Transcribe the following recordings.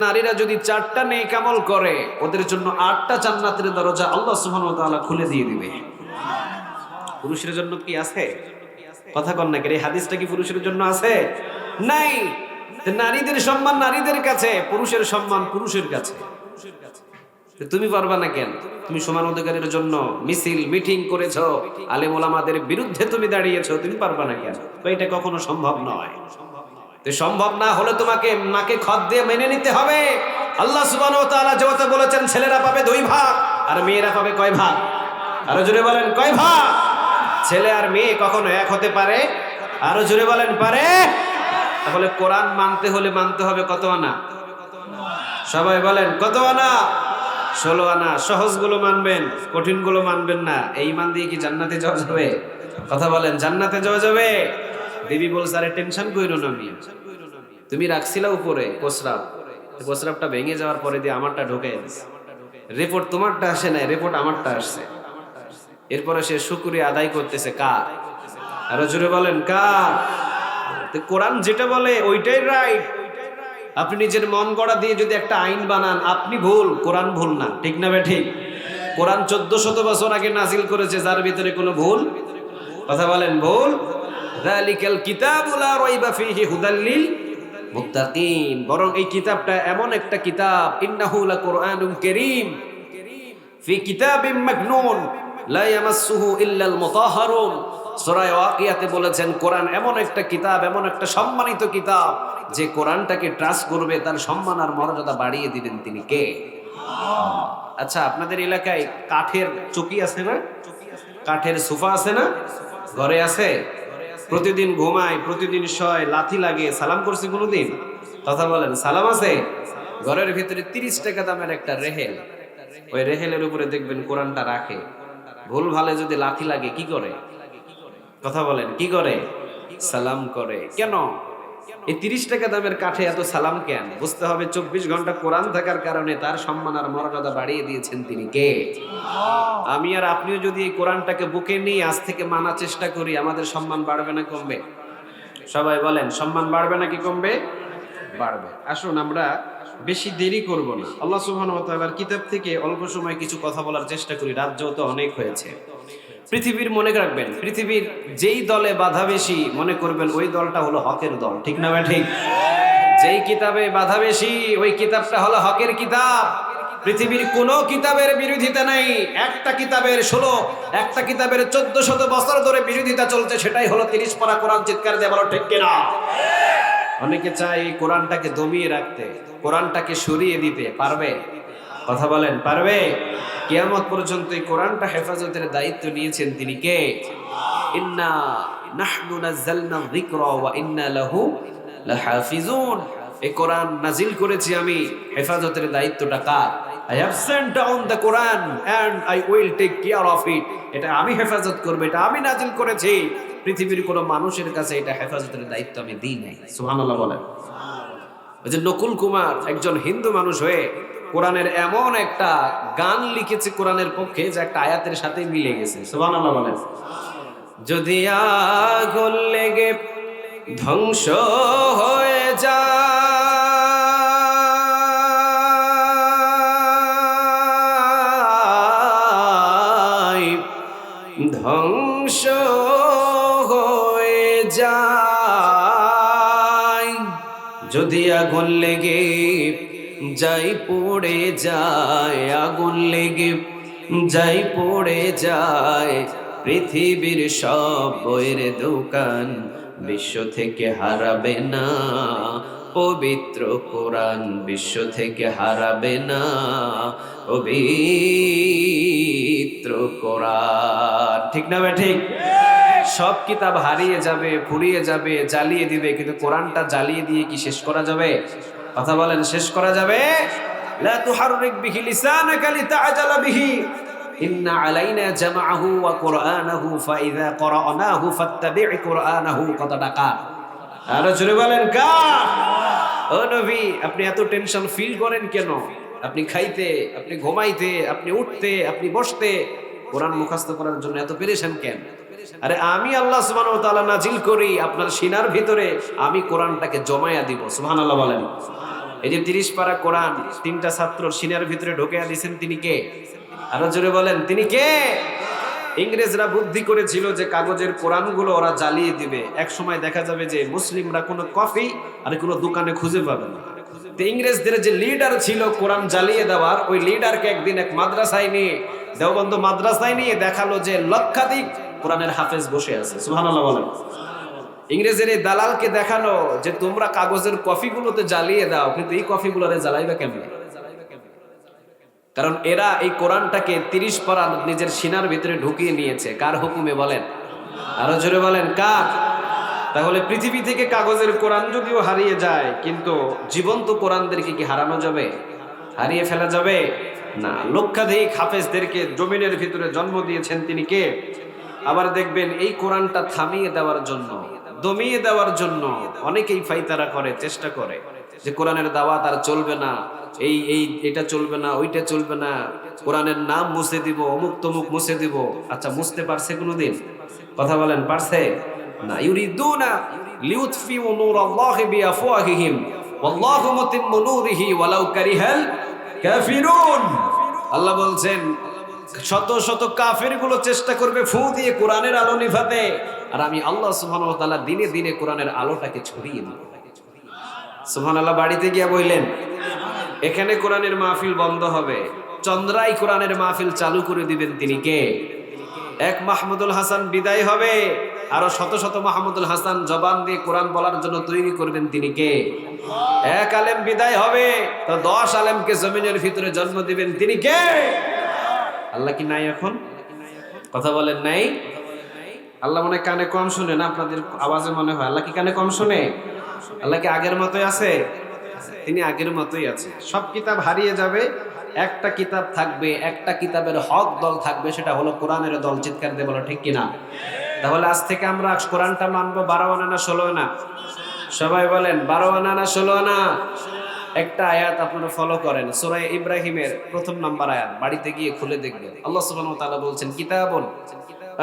নারীরা যদি 4টা নেক আমল করে ওদের জন্য 8টা জান্নাতের দরজা আল্লাহ সুবহানাহু ওয়া তাআলা খুলে দিয়ে দিবে। পুরুষের জন্য কি আছে? কথা কন না, এই হাদিসটা কি পুরুষের জন্য আছে? নাই। নারীদের সম্মান নারীদের কাছে, পুরুষের সম্মান পুরুষের কাছে। তুমি পারবা না কেন? তুমি সমান অধিকারের জন্য মিছিল মিটিং করেছো, আলেম ওলামাদের বিরুদ্ধে তুমি দাঁড়িয়েছো, তুমি পারবা না কেন? এটা কখনো সম্ভব নয়। তো সম্ভব না হলে তোমাকে নাকে খত দিয়ে মেনে নিতে হবে। আল্লাহ সুবহানাহু ওয়া তাআলা যেটা বলেছেন, ছেলেরা পাবে 2 ভাগ আর মেয়েরা পাবে কয় ভাগ? আরো জোরে বলেন, কয় ভাগ? ছেলে আর মেয়ে কখনো এক হতে পারে? আরো জোরে বলেন, পারে? তাহলে কোরআন মানতে হলে মানতে হবে কত আনা? সবাই বলেন কত আনা? 16 আনা। সহজগুলো মানবেন, কঠিনগুলো মানবেন না। এই ইমান দিয়ে কি জান্নাতে যাওয়া যাবে? কথা বলেন, জান্নাতে যাওয়া যাবে? দেবী বলছে, আরে টেনশন কইরো না মিয়া, তুমি রাখছিলা উপরে প্রস্রাবটা ভেঙে যাওয়ার পরে দিয়ে আমারটা ঢোকে দিছে। রিপোর্ট তোমারটা আসে নাই, রিপোর্ট আমারটা আসছে। এরপরে সে শুকরিয়া আদায় করতেছে কার? আরো জোরে বলেন, কার? কোরআন যেটা বলে ওইটাই রাইট। আপনি নিজের মন গড়া দিয়ে যদি একটা আইন বানান, আপনি ভুল, কোরআন ভুল না। ঠিক না বে ঠিক? কোরআন 1400 বছর আগে নাজিল করেছে, যার ভিতরে কোনো ভুল? কথা বলেন, ভুল? যালিকাল কিতাবু লা রাইবা ফীহি হুদাল লিল মুত্তাকিন। বরং এই কিতাবটা এমন একটা কিতাব, ইন্নাহু লাকুরআনুন কারীম ফি কিতাবিম মাকনুন লা ইয়ামাসসুহু ইল্লাল মুতাহহারুন। সূরা ওয়াকিয়াতে বলেছেন, কোরআন এমন একটা কিতাব, এমন একটা সম্মানিত কিতাব, যে কোরআনটাকে ট্রাস্ট করবে তার সম্মান আর মর্যাদা বাড়িয়ে দিবেন তিনি কে? আচ্ছা, আপনাদের এলাকায় কাঠের চৌকি আছে না? কাঠের সোফা আছে না? ঘরে আছে? প্রতিদিন ঘুমায়, প্রতিদিন শয়, লাথি লাগে, সালাম করছে কোনোদিন? কথা বলেন, সালাম আছে? ঘরের ভিতরে 30 টাকা দামের একটা রেহেল, ওই রেহেলের উপরে দেখবেন কোরআনটা রাখে। ভুল ভালে যদি লাথি লাগে কি করে? কথা বলেন, কি করে? সালাম করে। কেন এই 30 টাকা দামের কাঠে এত সালাম কেন? বুঝতে হবে 24 ঘন্টা কোরআন থাকার কারণে তার সম্মান আর মর্যাদা বাড়িয়ে দিয়েছেন তিনি কে? আমি আর আপনিও যদি এই কোরআনটাকে বুকে নিয়ে আজ থেকে মানার চেষ্টা করি, আমাদের সম্মান বাড়বে না কমবে? সবাই বলেন, সম্মান বাড়বে নাকি কমবে? বাড়বে। আসুন আমরা বেশি দেরি করব না, আল্লাহ সুবহানাহু ওয়া তাআলার কিতাব থেকে অল্প সময় কিছু কথা বলার চেষ্টা করি। রাত যেহেতু অনেক হয়েছে। পৃথিবীর, মনে রাখবেন, পৃথিবীর যেই দলে বাধা বেশি মনে করবেন ওই দলটা হলো হকের দল। ঠিক না ভাই? ঠিক। যেই কিতাবে বাধা বেশি ওই কিতাবটা হলো হকের কিতাব। পৃথিবীর কোনো কিতাবের বিরোধিতা নাই। একটা কিতাবের 1400 বছর ধরে বিরোধিতা চলছে, সেটাই হলো 30 পারা কোরআন। চিৎকার দিয়ে বলো ঠিক কিনা? অনেকে চায় এই কোরআনটাকে দমিয়ে রাখতে, কোরআনটাকে সরিয়ে দিতে। পারবে? কথা বলেন, পারবে? কিয়ামত পর্যন্ত এই কোরআনটা হেফাজতের দায়িত্ব নিয়েছেন তিনি কে? ইন্না নাহনু নাযালনা যিকরা ওয়া ইন্না লাহু লাহাফিজুন। এই কোরআন নাজিল করেছি আমি, হেফাজতের দায়িত্বটা কার? I have sent down the Quran and I will take care of it. এটা আমি হেফাজত করব, এটা আমি নাজিল করেছি। পৃথিবীর কোনো মানুষের কাছে এটা হেফাজতের দায়িত্ব আমি দিই নাই। সুবহানাল্লাহ বলেন। ওই যে নকুল কুমার একজন হিন্দু মানুষ হয়ে কোরআনের এমন একটা গান লিখেছে কোরআনের পক্ষে, যে একটা আয়াতের সাথে মিলে গেছে। সুবহানাল্লাহ বলেন। যদি আগুন লেগে ধ্বংস হয়ে যায়, ধ্বংস হয়ে যায়, যদি আগুন লেগে যাই পড়ে যায়, আগুন লেগে যাই পড়ে যায়, পৃথিবীর সব বইয়ের দোকান বিশ্ব থেকে হারাবে না পবিত্র কোরআন, বিশ্ব থেকে হারাবে না পবিত্র কোরআন। ঠিক না ভাই? ঠিক। সব কিতাব হারিয়ে যাবে, ফুরিয়ে যাবে, জ্বালিয়ে দিবে, কিন্তু কোরআনটা জ্বালিয়ে দিয়ে কি শেষ করা যাবে? কথা বলেন, শেষ করা যাবে? লা তুহাররিক বিহি লিসানাকা লিতাআজালা বিহি ইন্না আলাইনা জামাআহু ওয়া কুরআনাহু ফাইযা ক্বরানাহু ফাত্তাবি' কুরআনাহু। কতটা কার? আরো জোরে বলেন, কার? ও নবী, আপনি এত টেনশন ফিল করেন কেন? আপনি খাইতে, আপনি ঘুমাইতে, আপনি উঠতে, আপনি বসতে কোরআন মুখস্থ করার জন্য এত পেরেশান কেন? আরে আমি আল্লাহ সুবহানাহু ওয়া তাআলা নাজিল করি আপনার সিনার ভিতরে, আমি কোরআনটাকে জমায়া দিব। সুবহানাল্লাহ বলেন। এই যে 30 পারা কোরআন তিনটা ছাত্র সিনার ভিতরে ঢোকে দিয়েছেন, তিনি কে? আরো জোরে বলেন, তিনি কে? ইংরেজরা বুদ্ধি করেছিল যে কাগজের কোরআনগুলো ওরা জ্বালিয়ে দিবে, এক সময় দেখা যাবে যে মুসলিমরা কোনো কফি আর কোনো দোকানে খুঁজে পাবে না। তো ইংরেজদের যে লিডার ছিল কোরআন জ্বালিয়ে দেওয়ার, ওই লিডারকে একদিন এক মাদ্রাসায় নিয়ে, দেওবন্দ মাদ্রাসায় নিয়ে দেখালো যে লক্ষাধিক কোরআনের হাফেজ বসে আছে। সুবহানাল্লাহ বলেন। ইংরেজের এই দালালকে দেখানো যে তোমরা কাগজের কফিগুলোতে জ্বালিয়ে দাও, কিন্তু এই কফিগুলোরে জ্বালাইবা কেমনে? কারণ এরা এই কোরআনটাকে 30 পারা নিজের সিনার ভিতরে ঢুকিয়ে নিয়েছে। কার হুকুমে বলেন? আরো জোরে বলেন, কার? তাহলে পৃথিবী থেকে কাগজের কোরআন যদিও হারিয়ে যায়, কিন্তু জীবন্ত কোরআনদেরকে কি হারানো যাবে? হারিয়ে ফেলা যাবে না। লক্ষাধিক হাফেজদেরকে জমিনের ভিতরে জন্ম দিয়েছেন তিনি কে? আবার দেখবেন এই কোরআনটা থামিয়ে দেওয়ার জন্য, দমিয়ে দেওয়ার জন্য অনেকেই ফাইতারা করে, চেষ্টা করে যে কোরআনের দাওয়াত আর চলবে না, এটা চলবে না, ওইটা চলবে না, কোরআনের নাম মুছে দিব, অমুক তমুক মুছে দিব। আচ্ছা, মুছতে পারছে কোনোদিন? কথা বলেন, পারছে না। ইউরিদুনা লিউতফিউ নূরাল্লাহি বিআফওয়াহিহিম ওয়াল্লাহু মুতিম্মু নূরিহি ওয়ালাউ কারিহাল কাফিরুন। আল্লাহ বলছেন শত শত কাফেরগুলো চেষ্টা করবে ফু দিয়ে কোরআনের আলো নিভাতে, আর আমি আল্লাহ সুবহানাহু ওয়া তাআলা দিনে দিনে কোরআনের আলোটাকে ছড়িয়ে দেব। সুবহানাল্লাহ। বাড়িতে গিয়া বললেন, এখানে কোরআনের মাহফিল বন্ধ হবে, চন্দ্রাই কোরআনের মাহফিল চালু করে দিবেন, তিনি কে? এক মাহমুদুল হাসান বিদায় হবে, আরো শত শত মাহমুদুল হাসান জবান দিয়ে কোরআন বলার জন্য তৈরি করবেন, তিনি কে? এক আলেম বিদায় হবে, তো 10 আলেমকে জমিনের ভিতরে জন্ম দিবেন, তিনি কে? আল্লাহ কি নাই এখন? কথা বলেন, নাই? আল্লাহ মনে কানে কম শুনে না? আপনাদের আওয়াজে মনে হয় আল্লাহ কি কানে কম শুনে? আল্লাহ কি আগের মতোই আছে? তিনি আগের মতোই আছে। সব কিতাব হারিয়ে যাবে, একটা কিতাব থাকবে, একটা কিতাবের হক দল থাকবে, সেটা হলো কোরআনের দল। চিৎকার দিয়ে বলো ঠিক কিনা? তাহলে আজ থেকে আমরা কোরআনটা মানবো 12 আনা না 16 আনা? সবাই বলেন 12 আনা না 16 আনা? একটা আয়াত আপনারা ফলো করেন, সূরা ইব্রাহিমের 1 নম্বর আয়াত, বাড়িতে গিয়ে খুলে দেখবেন। আল্লাহ সুবহানাহু ওয়া তাআলা বলছেন, কিতাবুন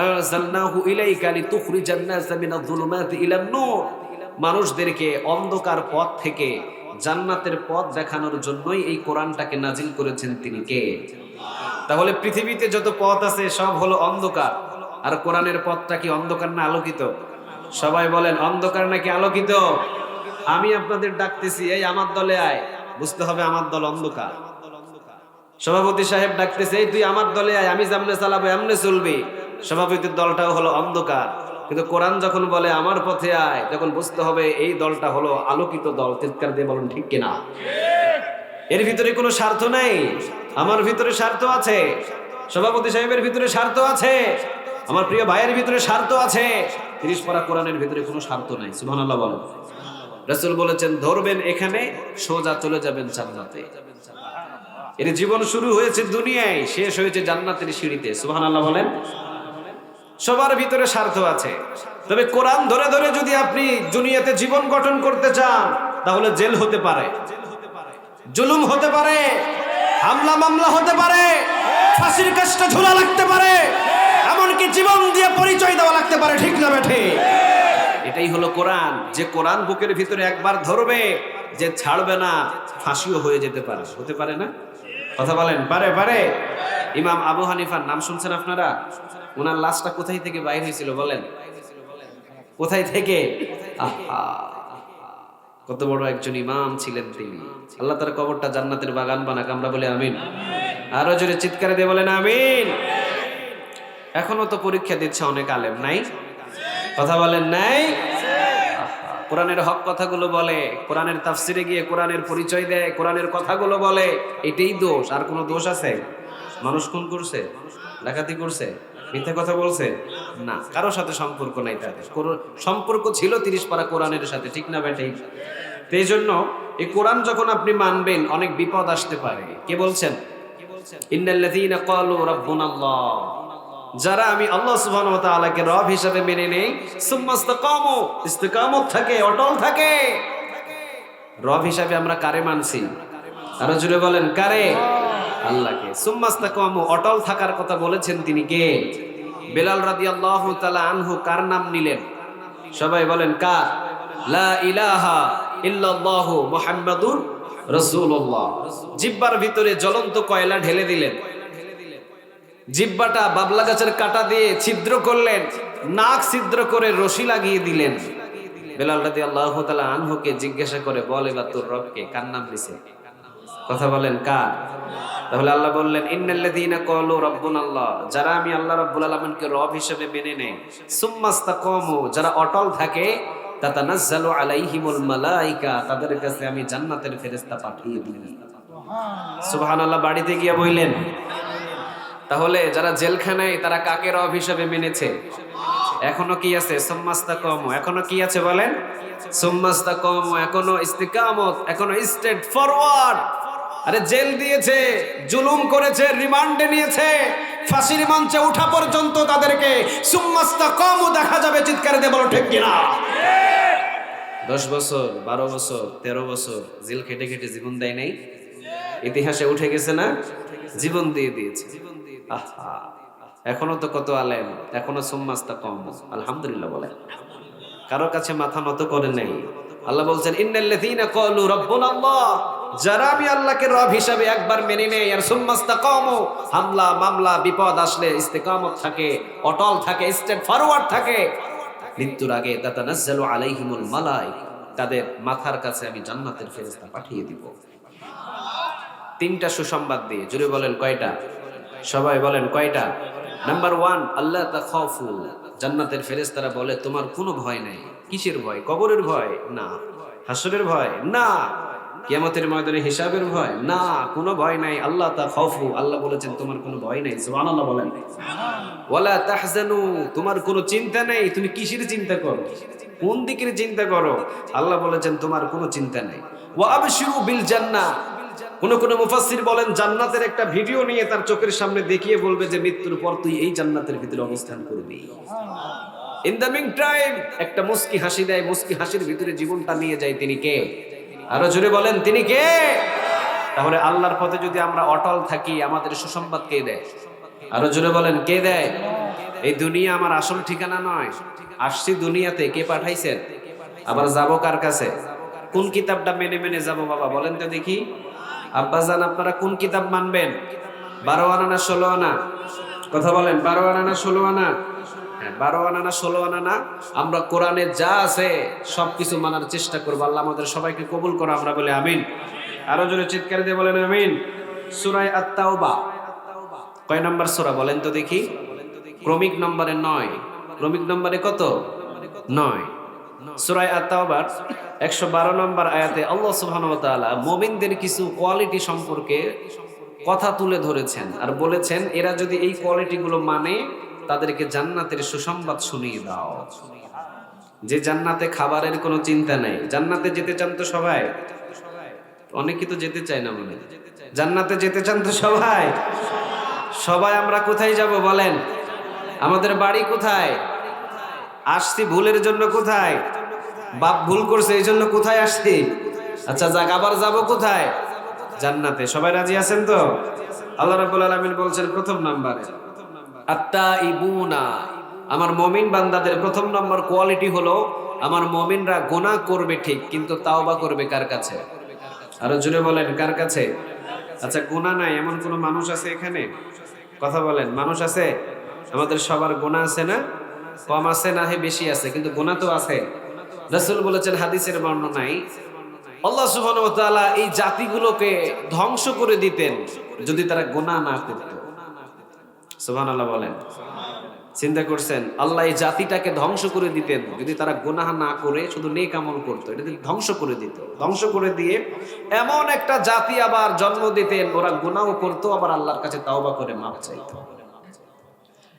আনজালনাহু ইলাইকা লিতুখরিজান নাসা মিনাজ যুলুমাতি ইলান নূর। মানুষদেরকে অন্ধকার পথ থেকে জান্নাতের পথ দেখানোর জন্যই এই কোরআনটাকে নাজিল করেছেন, তিনি কে? তাহলে পৃথিবীতে যত পথ আছে সব হলো অন্ধকার, আর কোরআনের পথটা কি অন্ধকার না আলোকিত? সবাই বলেন, অন্ধকার নাকি আলোকিত? আমি আপনাদের ডাকতেছি, এই আমার দলে আয়। বুঝতে হবে আমার দল অন্ধকার। সভাপতি সাহেব ডাকতেছে, এই তুই আমার দলে আয়, আমি যেমনে চালাবো এমনে চলবি। সভাপতির দলটাও হলো অন্ধকার, কিন্তু কোরআন যখন বলে আমার পথে আয়, তখন বুঝতে হবে এই দলটা হলো আলোকিত দল। চিৎকার দিয়ে বলুন ঠিক কিনা? এর ভিতরে কোনো স্বার্থ নাই। আমার ভিতরে স্বার্থ আছে, সভাপতি সাহেবের ভিতরে স্বার্থ আছে, আমার প্রিয় ভাইয়ের ভিতরে স্বার্থ আছে। 30 পারা কোরআনের ভিতরে কোনো স্বার্থ নাই। সুবহানাল্লাহ বলেন। রাসূল বলেছেন, ধরবেন এখানে, সোজা চলে যাবেন জান্নাতে। এর জীবন শুরু হয়েছে দুনিয়ায়, শেষ হয়েছে জান্নাতের সিঁড়িতে। সুবহানাল্লাহ বলেন। সবার ভিতরে স্বার্থ আছে, তবে কোরআন ধরে ধরে যদি আপনি দুনিয়াতে জীবন গঠন করতে চান, তাহলে জেল হতে পারে, জুলুম হতে পারে, হামলা মামলা হতে পারে, ফাঁসির কাজটা ঝোলা লাগতে পারে, এমনকি জীবন দিয়ে পরিচয় দেওয়া লাগতে পারে। ঠিক না বেঠে? এটাই হলো কোরআন। যে কোরআন বুকের ভিতরে একবার ধরবে, যে ছাড়বে না, ফাঁসিও হয়ে যেতে পারে। হতে পারে না? কথা বলেন, পারে? পারে। ইমাম আবু হানিফার নাম শুনছেন আপনারা? ওনার লাশটা কোথায় থেকে বাইর হয়েছিল বলেন? কোথায় থেকে? আহা, কত বড় একজন ইমাম ছিলেন তিনি। আল্লাহ তার কবরটা জান্নাতের বাগান বানাক, আমরা বলি আমিন। আরো জোরে চিৎকারে দিয়ে বলেন আমিন। এখনো তো পরীক্ষা দিচ্ছে অনেক আলেম, নাই? কথা বলেন, নাই? কোরআনের হক কথাগুলো বলে, কোরআনের তাফসিরে গিয়ে কোরআনের পরিচয় দেয়, কোরআনের কথাগুলো বলে, এটাই দোষ। আর কোনো দোষ আছে? মানুষ খুন করছে, ডাকাতি করছে, মিথ্যা কথা বলছে না, কারোর সাথে সম্পর্ক নাই তাদের। সম্পর্ক ছিল 30 পারা কোরআনের সাথে। ঠিক না বেঠিক? এই জন্য এই কোরআন যখন আপনি মানবেন, অনেক বিপদ আসতে পারে। কে বলছেন? ইন্নাল্লাযীনা ক্বালু রাব্বুনাল্লাহ, যারা আমি আল্লাহ সুবহানাহু ওয়া তাআলাকে রব হিসেবে মেনে নেই, সুম্মা ইসতাকামু, ইস্তিকামত থাকে, অটল থাকে। রব হিসেবে আমরা কারে মানছি? আরো জোরে বলেন, কারে? আল্লাহকে। সুম্মা ইসতাকামু, অটল থাকার কথা বলেছেন, তিনি কে? বেলাল রাদিয়াল্লাহু তাআলা আনহু কার নাম নিলেন? সবাই বলেন কার? লা ইলাহা ইল্লাল্লাহু মুহাম্মাদুর রাসূলুল্লাহ জিহ্বার ভিতরে জ্বলন্ত কয়লা ঢেলে দিলেন, জিহ্বাটা বাবলা গাছের কাঁটা দিয়ে ছিদ্র করলেন, নাক ছিদ্র করে রশি লাগিয়ে দিলেন। বেলাল রাদিয়াল্লাহু তাআলা আনহুকে জিজ্ঞাসা করে, বল এবার তোর রবকে, কার নাম দিছে? কথা বলেন কার? তাহলে আল্লাহ বললেন, ইন্নাল্লাযীনা ক্বালু রাব্বুনাল্লাহ, যারা আমি আল্লাহ রাব্বুল আলামিনকে রব হিসেবে মেনে নেয়, সুম্মাস্তাকামু, যারা অটল থাকে, তাতানাজ্জালু আলাইহিমুল মালায়েকা, তাদের কাছে আমি জান্নাতের ফেরেশতা পাঠিয়ে দিই। সুবহানাল্লাহ। বাড়িতে গিয়ে বললেন, তাহলে যারা জেলখানায় তারা কাকে রব হিসেবে মেনেছে? এখনো কি আছে? সুম্মাস্তাকামু, এখনো কি আছে বলেন? সুম্মাস্তাকামু, এখনো ইস্তিকামত, এখনো স্ট্রেট ফরওয়ার্ড। আরে জেল দিয়েছে, জুলুম করেছে, রিমান্ডে নিয়েছে, ফাঁসির মঞ্চে ওঠা পর্যন্ত তাদেরকে সুম্মাস্তাকামু দেখা যাবে। চিৎকার দিয়ে বলো ঠিক কিনা? 10 বছর, 12 বছর, 13 বছর জেল খেটে খেটে জীবন দেয় নাই? ইতিহাসে উঠে গেছে না? জীবন দিয়ে দিয়েছে। আহা, এখনো তো কত আলেম, এখনো সুম্মাস্তাকামু। আলহামদুলিল্লাহ বলেন। কারো কাছে মাথা নত করে নাই। আল্লাহ বলছেন, ইন্নাল্লাযীনা ক্বালু রাব্বুনাল্লাহ, যারা আমি আল্লাহকে রব হিসাবে একবার মেনে নেয় আর সুম্মাস্তাকামু, হামলা মামলা বিপদ আসলে ইস্তিকামত থাকে, অটল থাকে, স্টেট ফরওয়ার্ড থাকে, মৃত্যুর আগে তাতানাজ্জালু আলাইহিমুল মালায়েকা, তাদের মাথার কাছে আমি জান্নাতের ফেরেশতা পাঠিয়ে দিব। 3টা সুসংবাদ দিয়ে। জুড়ে বলেন কয়টা? সবাই বলেন কয়টা? নাম্বার 1, আল্লাহ তাখাফু, জান্নাতের ফেরেশতারা বলে তোমার কোনো ভয় নাই। কিসের ভয়? কবরের ভয় না, হাসরের ভয় না, কিয়ামতের ময়দানে হিসাবের ভয় না, কোনো ভয় নাই। আল্লাহ তাখাফু, আল্লাহ বলেছেন তোমার কোনো ভয় নাই। সুবহানাল্লাহ বলেন। ওয়ালা তাহজানু, তোমার কোনো চিন্তা নেই। তুমি কিসের চিন্তা করো? কোন দিকের চিন্তা করো? আল্লাহ বলেছেন তোমার কোনো চিন্তা নেই। ওয়া আবশিরু বিল জান্নাহ, কোন মুফাসসির বলেন জান্নাতের একটা ভিডিও নিয়ে তার চোখের সামনে দেখিয়ে বলবে যে মৃত্যুর পর তুই এই জান্নাতের ভিতরে অবস্থান করবি। ইন দ্য মিন টাইম একটা মুস্কি হাসি দেয়, মুস্কি হাসির ভিতরে জীবনটা নিয়ে যায়। তিনি কে? আরো জোরে বলেন, তিনি কে? তাহলে আল্লাহর পথে যদি আমরা অটল থাকি, আমাদের সুসংবাদ কে দেয়? আরো জোরে বলেন, কে দেয়? এই দুনিয়া আমার আসল ঠিকানা নয়। আসছি দুনিয়াতে, কে পাঠাইছেন? আবার যাব কার কাছে? কোন কিতাবটা মেনে মেনে যাব বাবা বলেন তো দেখি। আব্বাজান আপনারা কোন কিতাব মানবেন? 12 আনা না 16 আনা? কথা বলেন, 12 আনা না 16 আনা? হ্যাঁ, 12 আনা না 16 আনা না? আমরা কোরআনে যা আছে সবকিছু মানার চেষ্টা করব। আল্লাহ আমাদের সবাইকে কবুল করো, আমরা বলি আমিন। আরো জোরে চিৎকার দিয়ে বলেন আমিন। সূরা আত-তাওবা কয় নম্বর সূরা বলেন তো দেখি? ক্রমিক নম্বরে 9। ক্রমিক নম্বরে কত? 9। সূরা আত-তাওবার 112 নম্বর আয়াতে আল্লাহ সুবহানাহু ওয়া তাআলা মুমিনদের কিছু কোয়ালিটি সম্পর্কে কথা তুলে ধরেছেন আর বলেছেন, এরা যদি এই কোয়ালিটিগুলো মানে তাদেরকে জান্নাতের সুসংবাদ শুনিয়ে দাও। যে জান্নাতে খাবারের কোনো চিন্তা নেই। জান্নাতে যেতে চান তো সবাই? অনেকে তো যেতে চায় না মনে। জান্নাতে যেতে চান তো সবাই? সবাই আমরা কোথায় যাব বলেন? আমাদের বাড়ি কোথায়? আসছি ভুলের জন্য কোথায়? বাপ ভুল করছে এই জন্য কোথায় আসছি? আচ্ছা যাক, আবার যাব কোথায়? জান্নাতে। সবাই রাজি আছেন তো? আল্লাহ রাব্বুল আলামিন বলছেন প্রথম নম্বরে আত-তাইবুনা, আমার মুমিন বান্দাদের প্রথম নম্বর কোয়ালিটি হলো আমার মুমিনরা গুনাহ করবে ঠিক, কিন্তু তাওবা করবে কার কাছে? আরো জোরে বলেন, কার কাছে? আচ্ছা গুনাহ নাই এমন কোন মানুষ আছে এখানে? কথা বলেন, মানুষ আছে? আমাদের সবার গুনাহ আছে না? কম আছে না হে বেশি আছে, কিন্তু গুনাহ তো আছে। রাসূল বলেছেন হাদিসের বর্ণনায়, আল্লাহ সুবহানাহু ওয়া তাআলা এই জাতিগুলোকে ধ্বংস করে দিতেন যদি তারা গুনাহ না করত। সুবহানাল্লাহ বলেন। চিন্তা করছেন, আল্লাহ এই জাতিটাকে ধ্বংস করে দিতেন যদি তারা গুনাহ না করে শুধু নেক আমল করতো। এটা ধ্বংস করে দিত। ধ্বংস করে দিয়ে এমন একটা জাতি আবার জন্ম দিতেন, ওরা গুনাহও করতো, আবার আল্লাহর কাছে তাওবা করে মাফ চাইতো।